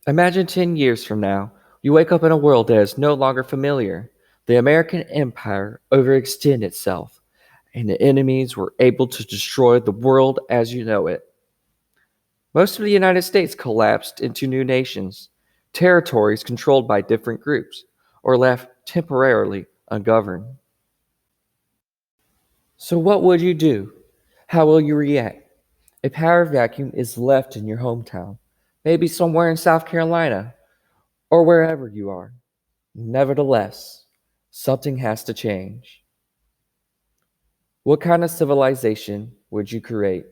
Imagine 10 years from now, you wake up in a world that is no longer familiar. The American empire overextended itself, and the enemies were able to destroy the world as you know it. Most of the United States collapsed into new nations, territories controlled by different groups, or left temporarily ungoverned. So, what would you do? How will you react? A power vacuum is left in your hometown, maybe somewhere in South Carolina, or wherever you are. Nevertheless, something has to change. What kind of civilization would you create?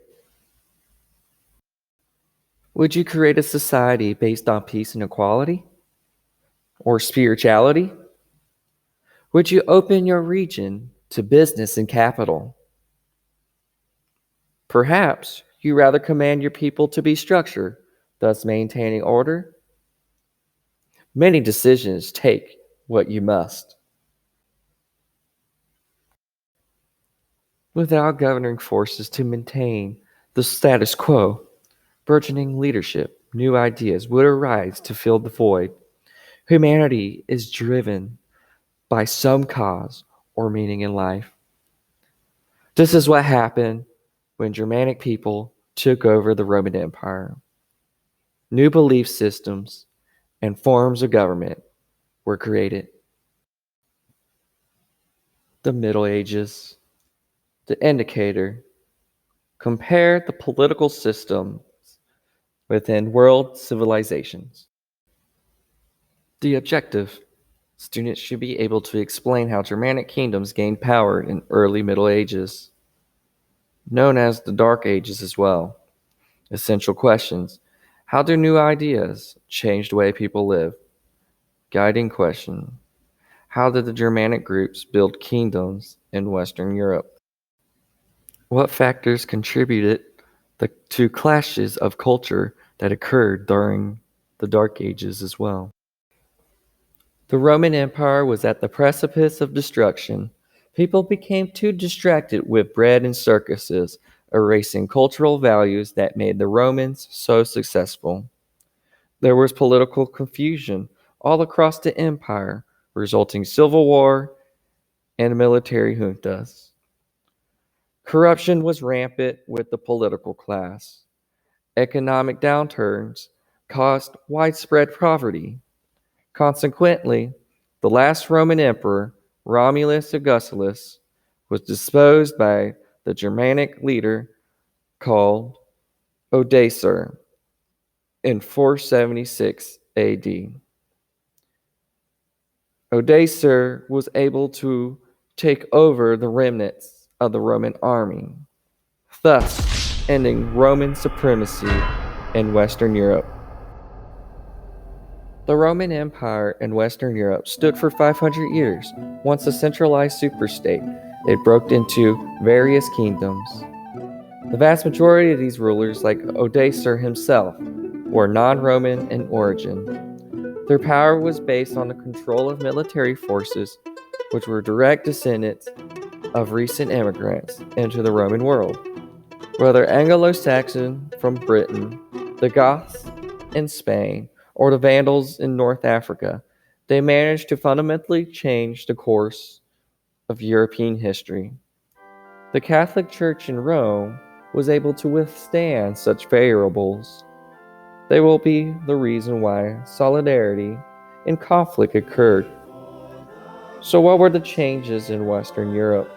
Would you create a society based on peace and equality? Or spirituality? Would you open your region to business and capital? Perhaps you rather command your people to be structured, thus maintaining order? Many decisions take what you must. Without governing forces to maintain the status quo, burgeoning leadership, new ideas would arise to fill the void. Humanity is driven by some cause or meaning in life. This is what happened when Germanic people took over the Roman Empire. New belief systems and forms of government were created. The Middle Ages, the indicator, compared the political systems within world civilizations. The objective, students should be able to explain how Germanic kingdoms gained power in early Middle Ages, known as the Dark Ages as well. Essential questions. How do new ideas change the way people live? Guiding question. How did the Germanic groups build kingdoms in Western Europe? What factors contributed to clashes of culture that occurred during the Dark Ages as well? The Roman Empire was at the precipice of destruction. People became too distracted with bread and circuses, erasing cultural values that made the Romans so successful. There was political confusion all across the empire, resulting civil war and military juntas. Corruption was rampant with the political class. Economic downturns caused widespread poverty. Consequently, the last Roman emperor, Romulus Augustulus, was disposed by the Germanic leader called Odoacer in 476 AD. Odoacer was able to take over the remnants of the Roman army, thus ending Roman supremacy in Western Europe. The Roman Empire in Western Europe stood for 500 years. Once a centralized superstate, it broke into various kingdoms. The vast majority of these rulers, like Odoacer himself, were non-Roman in origin. Their power was based on the control of military forces, which were direct descendants of recent immigrants into the Roman world. Whether Anglo-Saxon from Britain, the Goths in Spain, or the Vandals in North Africa, they managed to fundamentally change the course of European history. The Catholic Church in Rome was able to withstand such variables. They will be the reason why solidarity and conflict occurred. So, what were the changes in Western Europe?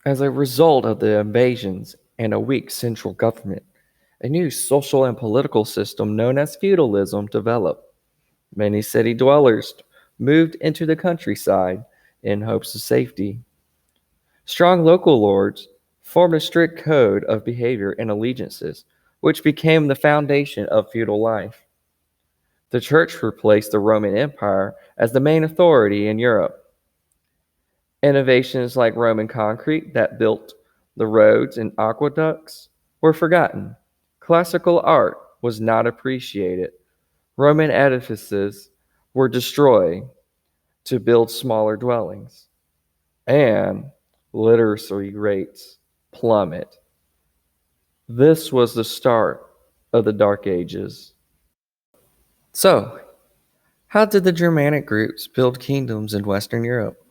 As a result of the invasions and a weak central government, a new social and political system known as feudalism developed. Many city dwellers moved into the countryside in hopes of safety. Strong local lords formed a strict code of behavior and allegiances, which became the foundation of feudal life. The church replaced the Roman Empire as the main authority in Europe. Innovations like Roman concrete that built the roads and aqueducts were forgotten. Classical art was not appreciated. Roman edifices were destroyed to build smaller dwellings. And literacy rates plummet. This was the start of the Dark Ages. So, how did the Germanic groups build kingdoms in Western Europe?